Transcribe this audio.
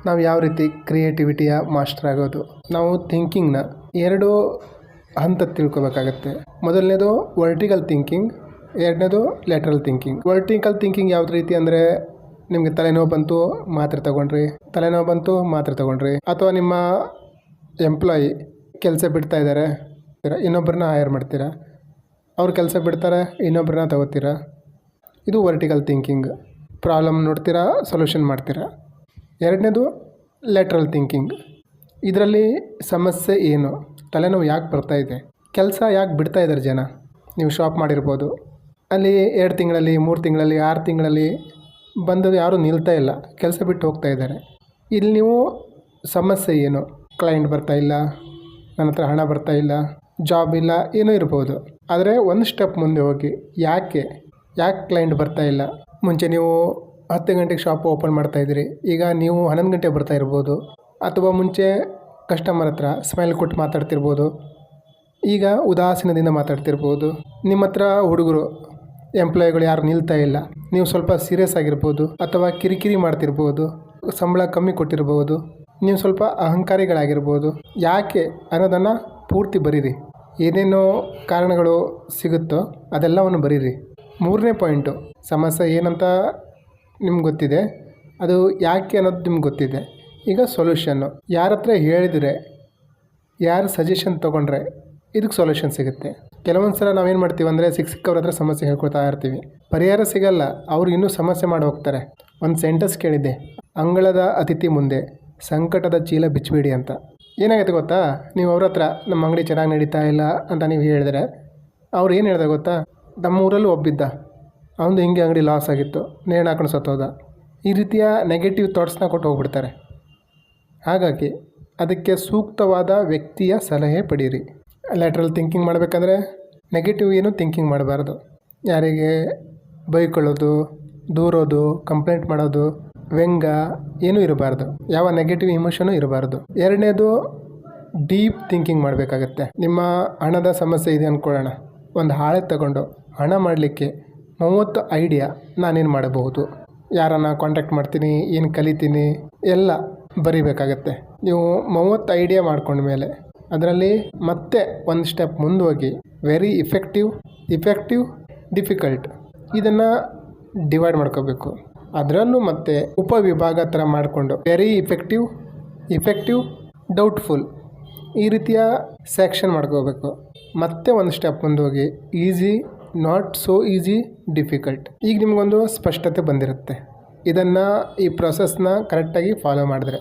ನಾವು ಯಾವ ರೀತಿ ಕ್ರಿಯೇಟಿವಿಟಿಯ ಮಾಸ್ಟರ್ ಆಗೋದು. ನಾವು ಥಿಂಕಿಂಗ್ನ ಎರಡು ಹಂತ ತಿಳ್ಕೊಬೇಕಾಗತ್ತೆ. ಮೊದಲನೇದು ವರ್ಟಿಕಲ್ ಥಿಂಕಿಂಗ್, ಎರಡನೇದು ಲ್ಯಾಟ್ರಲ್ ಥಿಂಕಿಂಗ್. ವರ್ಟಿಕಲ್ ಥಿಂಕಿಂಗ್ ಯಾವ ರೀತಿ ಅಂದರೆ, ನಿಮಗೆ ತಲೆನೋವು ಬಂತು ಮಾತ್ರೆ ತಗೊಂಡ್ರಿ, ಅಥವಾ ನಿಮ್ಮ ಎಂಪ್ಲಾಯಿ ಕೆಲಸ ಬಿಡ್ತಾ ಇದ್ದಾರೆ, ಇನ್ನೊಬ್ಬರನ್ನ ಹೈರ್ ಮಾಡ್ತೀರಾ, ಅವ್ರು ಕೆಲಸ ಬಿಡ್ತಾರೆ, ಇನ್ನೊಬ್ಬರನ್ನ ತಗೋತೀರಾ. ಇದು ವರ್ಟಿಕಲ್ ಥಿಂಕಿಂಗ್. ಪ್ರಾಬ್ಲಮ್ ನೋಡ್ತೀರಾ, ಸೊಲ್ಯೂಷನ್ ಮಾಡ್ತೀರಾ. ಎರಡನೇದು ಲ್ಯಾಟ್ರಲ್ ಥಿಂಕಿಂಗ್. ಇದರಲ್ಲಿ ಸಮಸ್ಯೆ ಏನು, ತಲೆನೋವು ಯಾಕೆ ಬರ್ತಾ ಇದೆ, ಕೆಲಸ ಯಾಕೆ ಬಿಡ್ತಾ ಇದ್ದಾರೆ ಜನ. ನೀವು ಶಾಪ್ ಮಾಡಿರ್ಬೋದು, ಅಲ್ಲಿ 2 ತಿಂಗಳಲ್ಲಿ 3 ತಿಂಗಳಲ್ಲಿ 6 ತಿಂಗಳಲ್ಲಿ ಬಂದು ಯಾರೂ ನಿಲ್ತಾ ಇಲ್ಲ, ಕೆಲಸ ಬಿಟ್ಟು ಹೋಗ್ತಾ ಇದ್ದಾರೆ. ಇಲ್ಲಿ ನೀವು ಸಮಸ್ಯೆ ಏನು, ಕ್ಲೈಂಟ್ ಬರ್ತಾ ಇಲ್ಲ, ನನ್ನ ಹತ್ರ ಹಣ ಬರ್ತಾ ಇಲ್ಲ, ಜಾಬ್ ಇಲ್ಲ, ಏನೋ ಇರ್ಬೋದು. ಆದರೆ ಒಂದು ಸ್ಟೆಪ್ ಮುಂದೆ ಹೋಗಿ, ಯಾಕೆ ಕ್ಲೈಂಟ್ ಬರ್ತಾ ಇಲ್ಲ. ಮುಂಚೆ ನೀವು 10 ಗಂಟೆಗೆ ಶಾಪ್ ಓಪನ್ ಮಾಡ್ತಾಯಿದ್ದೀರಿ, ಈಗ ನೀವು 11 ಗಂಟೆಗೆ ಬರ್ತಾ ಇರ್ಬೋದು. ಅಥವಾ ಮುಂಚೆ ಕಸ್ಟಮರ್ ಹತ್ರ ಸ್ಮೈಲ್ ಕೊಟ್ಟು ಮಾತಾಡ್ತಿರ್ಬೋದು, ಈಗ ಉದಾಸೀನದಿಂದ ಮಾತಾಡ್ತಿರ್ಬೋದು. ನಿಮ್ಮ ಹತ್ರ ಹುಡುಗರು ಎಂಪ್ಲಾಯಿಗಳು ಯಾರು ನಿಲ್ತಾ ಇಲ್ಲ, ನೀವು ಸ್ವಲ್ಪ ಸೀರಿಯಸ್ ಆಗಿರ್ಬೋದು, ಅಥವಾ ಕಿರಿಕಿರಿ ಮಾಡ್ತಿರ್ಬೋದು, ಸಂಬಳ ಕಮ್ಮಿ ಕೊಟ್ಟಿರ್ಬೋದು, ನೀವು ಸ್ವಲ್ಪ ಅಹಂಕಾರಿಗಳಾಗಿರ್ಬೋದು. ಯಾಕೆ ಅನ್ನೋದನ್ನು ಪೂರ್ತಿ ಬರೀರಿ. ಏನೇನೋ ಕಾರಣಗಳು ಸಿಗುತ್ತೋ ಅದೆಲ್ಲವನ್ನು ಬರೀರಿ. 3ನೇ ಪಾಯಿಂಟು, ಸಮಸ್ಯೆ ಏನಂತ ನಿಮ್ಗೆ ಗೊತ್ತಿದೆ, ಅದು ಯಾಕೆ ಅನ್ನೋದು ನಿಮ್ಗೆ ಗೊತ್ತಿದೆ. ಈಗ ಸೊಲ್ಯೂಷನ್ನು ಯಾರ ಹತ್ರ ಹೇಳಿದರೆ, ಯಾರು ಸಜೆಷನ್ ತೊಗೊಂಡ್ರೆ ಇದಕ್ಕೆ ಸೊಲ್ಯೂಷನ್ ಸಿಗುತ್ತೆ. ಕೆಲವೊಂದು ಸಲ ನಾವೇನು ಮಾಡ್ತೀವಿ ಅಂದರೆ, ಸಿಕ್ಕವ್ರ ಹತ್ರ ಸಮಸ್ಯೆ ಹೇಳ್ಕೊಳ್ತಾ ಇರ್ತೀವಿ, ಪರಿಹಾರ ಸಿಗಲ್ಲ, ಅವ್ರು ಇನ್ನೂ ಸಮಸ್ಯೆ ಮಾಡಿ ಹೋಗ್ತಾರೆ. ಒಂದು ಸೆಂಟೆನ್ಸ್ ಕೇಳಿದ್ದೆ, ಅಂಗಳದ ಅತಿಥಿ ಮುಂದೆ ಸಂಕಟದ ಚೀಲ ಬಿಚ್ಚಬೇಡಿ ಅಂತ. ಏನಾಗುತ್ತೆ ಗೊತ್ತಾ, ನೀವು ಅವ್ರ ಹತ್ರ ನಮ್ಮ ಅಂಗಡಿ ಚೆನ್ನಾಗಿ ನಡೀತಾ ಇಲ್ಲ ಅಂತ ನೀವು ಹೇಳಿದ್ರೆ, ಅವ್ರು ಏನು ಹೇಳ್ದೆ ಗೊತ್ತಾ, ನಮ್ಮ ಊರಲ್ಲೂ ಒಬ್ಬಿದ್ದ, ಅವನು ಹಿಂಗೆ ಅಂಗಡಿ ಲಾಸ್ ಆಗಿತ್ತು, ನೇಣು ಹಾಕೊಂಡು ಸತ್ತೋದ. ಈ ರೀತಿಯ ನೆಗೆಟಿವ್ ಥಾಟ್ಸ್ನ ಕೊಟ್ಟು ಹೋಗ್ಬಿಡ್ತಾರೆ. ಹಾಗಾಗಿ ಅದಕ್ಕೆ ಸೂಕ್ತವಾದ ವ್ಯಕ್ತಿಯ ಸಲಹೆ ಪಡೀರಿ. ಲ್ಯಾಟ್ರಲ್ ಥಿಂಕಿಂಗ್ ಮಾಡಬೇಕಂದ್ರೆ ನೆಗೆಟಿವ್ ಏನು ಥಿಂಕಿಂಗ್ ಮಾಡಬಾರ್ದು. ಯಾರಿಗೆ ಬೈಕೊಳ್ಳೋದು, ದೂರೋದು, ಕಂಪ್ಲೇಂಟ್ ಮಾಡೋದು, ವ್ಯಂಗ್ಯ ಏನೂ ಇರಬಾರ್ದು, ಯಾವ ನೆಗೆಟಿವ್ ಇಮೋಷನು ಇರಬಾರ್ದು. ಎರಡನೇದು ಡೀಪ್ ಥಿಂಕಿಂಗ್ ಮಾಡಬೇಕಾಗತ್ತೆ. ನಿಮ್ಮ ಹಣದ ಸಮಸ್ಯೆ ಇದೆ ಅಂದ್ಕೊಳ್ಳೋಣ, ಒಂದು ಹಾಳೆ ತಗೊಂಡು ಹಣ ಮಾಡಲಿಕ್ಕೆ 30 ಐಡಿಯಾ ನಾನೇನು ಮಾಡಬಹುದು, ಯಾರನ್ನು ಕಾಂಟ್ಯಾಕ್ಟ್ ಮಾಡ್ತೀನಿ, ಏನು ಕಲಿತೀನಿ, ಎಲ್ಲ ಬರಿಬೇಕಾಗತ್ತೆ. ನೀವು 30 ಐಡಿಯಾ ಮಾಡ್ಕೊಂಡ್ಮೇಲೆ ಅದರಲ್ಲಿ ಮತ್ತೆ ಒಂದು ಸ್ಟೆಪ್ ಮುಂದೋಗಿ ವೆರಿ ಇಫೆಕ್ಟಿವ್ ಡಿಫಿಕಲ್ಟ್ ಇದನ್ನು ಡಿವೈಡ್ ಮಾಡ್ಕೋಬೇಕು. ಅದರಲ್ಲೂ ಮತ್ತೆ ಉಪವಿಭಾಗ ಥರ ಮಾಡಿಕೊಂಡು ವೆರಿ ಇಫೆಕ್ಟಿವ್ ಡೌಟ್ಫುಲ್ ಈ ರೀತಿಯ ಸೆಕ್ಷನ್ ಮಾಡ್ಕೋಬೇಕು. ಮತ್ತೆ ಒಂದು ಸ್ಟೆಪ್ ಮುಂದೋಗಿ easy, not so easy, difficult. ಈಗ ನಿಮಗೊಂದು ಸ್ಪಷ್ಟತೆ ಬಂದಿರುತ್ತೆ. ಈ ಪ್ರೊಸೆಸ್ನ ಕರೆಕ್ಟಾಗಿ ಫಾಲೋ ಮಾಡಿದ್ರೆ